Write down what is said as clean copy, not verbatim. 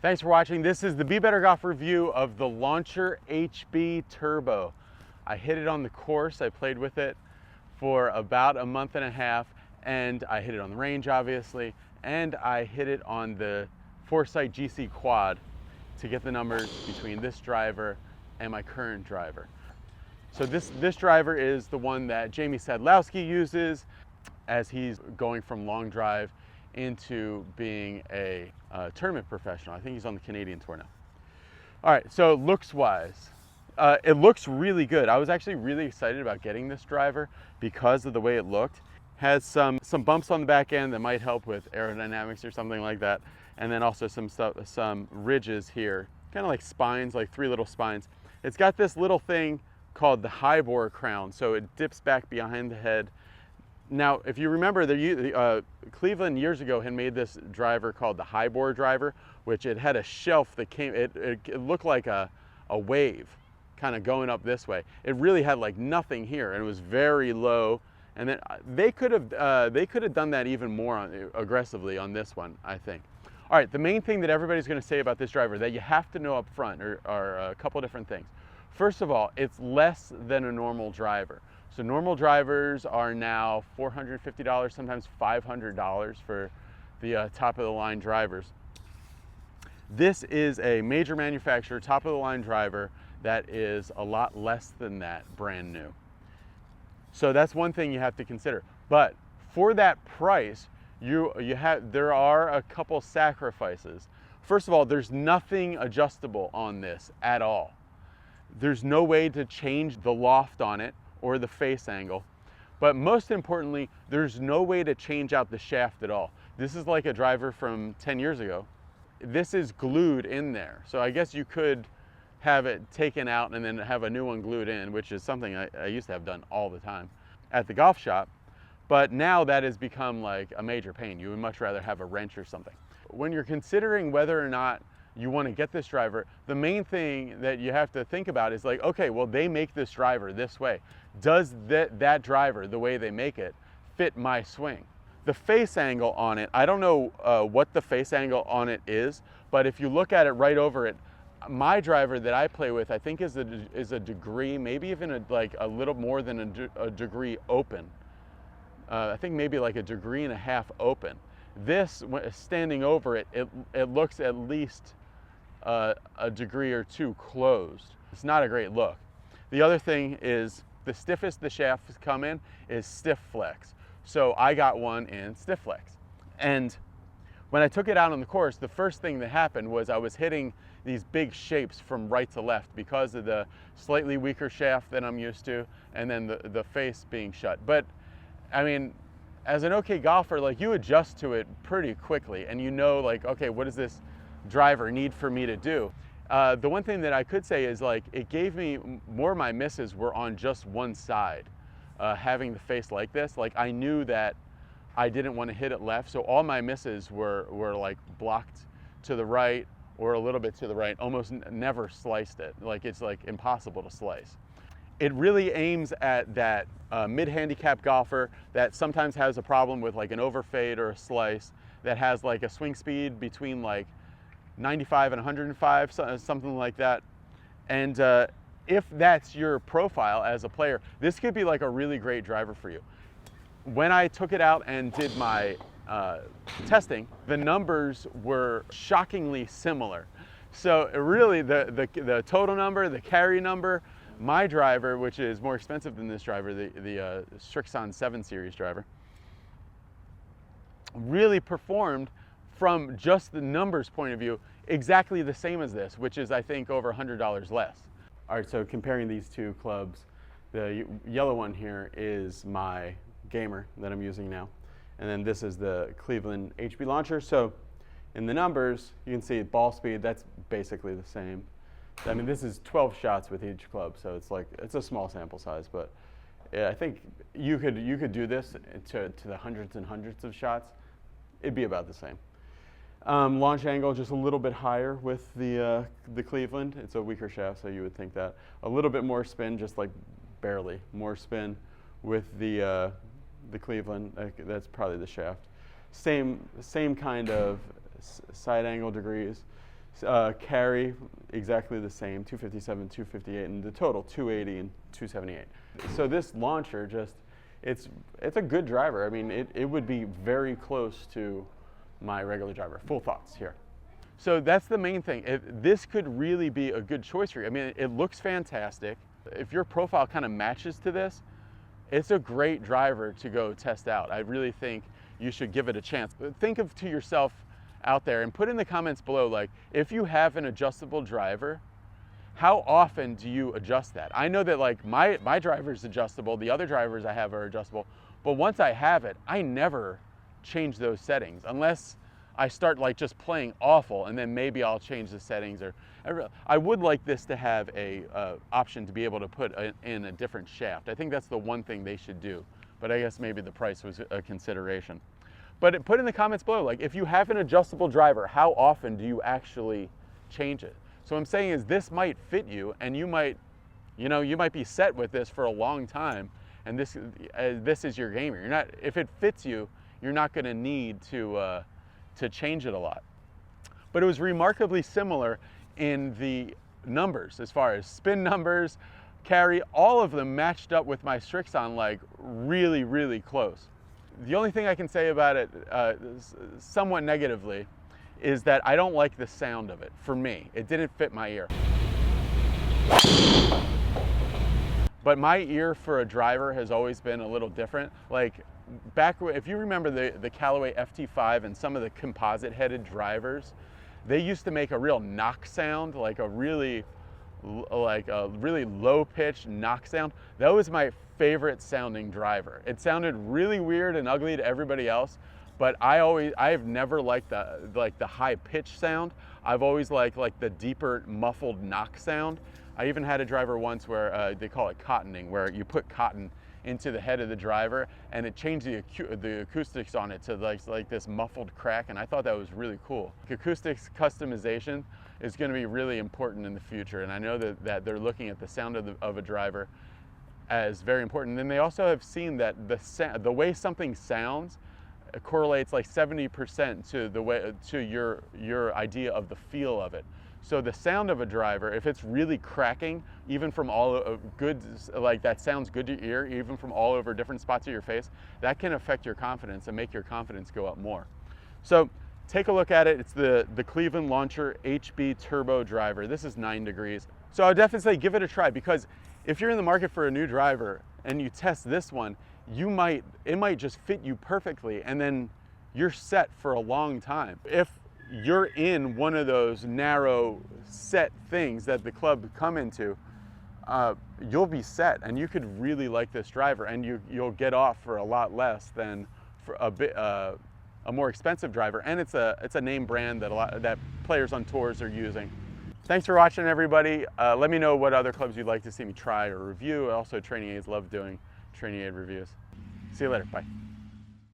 Thanks for watching. This is the Be Better Golf review of the Launcher HB Turbo. I hit it on the course. I played with it for about a month and a half, and I hit it on the range, obviously, and I hit it on the Foresight GC Quad to get the numbers between this driver and my current driver. So this driver is the one that Jamie Sadlowski uses as he's going from long drive into being a tournament professional. I think he's on the Canadian Tour now. All right, so looks-wise, it looks really good. I was actually really excited about getting this driver because of the way it looked. Has some bumps on the back end that might help with aerodynamics or something like that, and then also some ridges here, kind of like spines, like three little spines. It's got this little thing called the high bore crown, so it dips back behind the head. Now, if you remember, Cleveland years ago had made this driver called the high bore driver, which it had a shelf that came, it looked like a wave kind of going up this way. It really had like nothing here, and it was very low. And then they could have done that even more aggressively on this one, I think. All right, the main thing that everybody's going to say about this driver that you have to know up front are a couple different things. First of all, it's less than a normal driver. So normal drivers are now $450, sometimes $500 for the top of the line drivers. This is a major manufacturer, top of the line driver that is a lot less than that, brand new. So that's one thing you have to consider. But for that price, there are a couple sacrifices. First of all, there's nothing adjustable on this at all. There's no way to change the loft on it or the face angle. But most importantly, there's no way to change out the shaft at all. This is like a driver from 10 years ago. This is glued in there. So I guess you could have it taken out and then have a new one glued in, which is something I used to have done all the time at the golf shop. But now that has become like a major pain. You would much rather have a wrench or something. When you're considering whether or not you want to get this driver, the main thing that you have to think about is like, okay, well, they make this driver this way. Does that driver, the way they make it, fit my swing? The face angle on it, I don't know what the face angle on it is, but if you look at it right over it, my driver that I play with, I think is a degree, maybe even like a little more than a degree open. I think maybe like a degree and a half open. This, standing over it, it looks at least a degree or two closed. It's not a great look. The other thing is the stiffest the shafts come in is stiff flex. So I got one in stiff flex. And when I took it out on the course, the first thing that happened was I was hitting these big shapes from right to left because of the slightly weaker shaft than I'm used to, and then the face being shut. But I mean, as an okay golfer, like, you adjust to it pretty quickly, and you know, like, okay, what does this driver need for me to do? The one thing that I could say is, like, it gave me more of my misses were on just one side. Having the face like this, like, I knew that I didn't want to hit it left, so all my misses were like blocked to the right or a little bit to the right, almost never sliced it. Like, it's like impossible to slice. It really aims at that mid-handicap golfer that sometimes has a problem with like an overfade or a slice, that has like a swing speed between like 95 and 105, something like that. And if that's your profile as a player, this could be like a really great driver for you. When I took it out and did my testing, the numbers were shockingly similar. So really the total number, the carry number, my driver, which is more expensive than this driver, the Strixon 7 Series driver, really performed from just the numbers point of view exactly the same as this, which is, I think, over $100 less. All right, so comparing these two clubs, the yellow one here is my Gamer that I'm using now, and then this is the Cleveland HB Launcher. So in the numbers, you can see ball speed, that's basically the same. I mean, this is 12 shots with each club, so it's like, it's a small sample size, but yeah, I think you could do this to the hundreds and hundreds of shots. It'd be about the same. Launch angle just a little bit higher with the Cleveland. It's a weaker shaft, so you would think that. A little bit more spin, just like barely more spin with the Cleveland. That's probably the shaft. Same kind of side angle degrees. Carry, exactly the same, 257, 258, and the total 280 and 278. So this launcher it's a good driver. I mean, it would be very close to my regular driver. Full thoughts here. So that's the main thing. This could really be a good choice for you. I mean, it looks fantastic. If your profile kind of matches to this, it's a great driver to go test out. I really think you should give it a chance. But think of to yourself out there and put in the comments below, like, if you have an adjustable driver, how often do you adjust that? I know that like my driver is adjustable, the other drivers I have are adjustable, but once I have it, I never change those settings unless I start like just playing awful, and then maybe I'll change the settings. Or I would like this to have a option to be able to put in a different shaft. I think that's the one thing they should do, but I guess maybe the price was a consideration. But put in the comments below, like, if you have an adjustable driver, how often do you actually change it? So what I'm saying is this might fit you, and you might be set with this for a long time, and this is your gamer. If it fits you, you're not going to need to change it a lot. But it was remarkably similar in the numbers, as far as spin numbers, carry, all of them matched up with my Strixon, like really, really close. The only thing I can say about it somewhat negatively is that I don't like the sound of it. For me, it didn't fit my ear. But my ear for a driver has always been a little different. Like if you remember the Callaway FT5 and some of the composite headed drivers, they used to make a real knock sound, like a really low pitched knock sound. That was my favorite sounding driver. It sounded really weird and ugly to everybody else, but I've never liked the high pitch sound. I've always liked the deeper muffled knock sound. I even had a driver once where they call it cottoning, where you put cotton into the head of the driver and it changed the acoustics on it to like this muffled crack, and I thought that was really cool. Acoustics customization is going to be really important in the future, and I know that they're looking at the sound of a driver as very important. And they also have seen that the way something sounds correlates like 70% to your idea of the feel of it. So the sound of a driver, if it's really cracking, even from all good, like that sounds good to your ear, even from all over different spots of your face, that can affect your confidence and make your confidence go up more. So take a look at it. It's the Cleveland Launcher HB Turbo driver. This is 9 degrees. So I would definitely say give it a try, because if you're in the market for a new driver and you test this one, it might just fit you perfectly, and then you're set for a long time. If you're in one of those narrow set things that the club come into, you'll be set, and you could really like this driver, and you'll get off for a lot less than for a more expensive driver. And it's a name brand that players on tours are using. Thanks for watching, everybody. Let me know what other clubs you'd like to see me try or review. Also, training aids, love doing training aid reviews. See you later. Bye.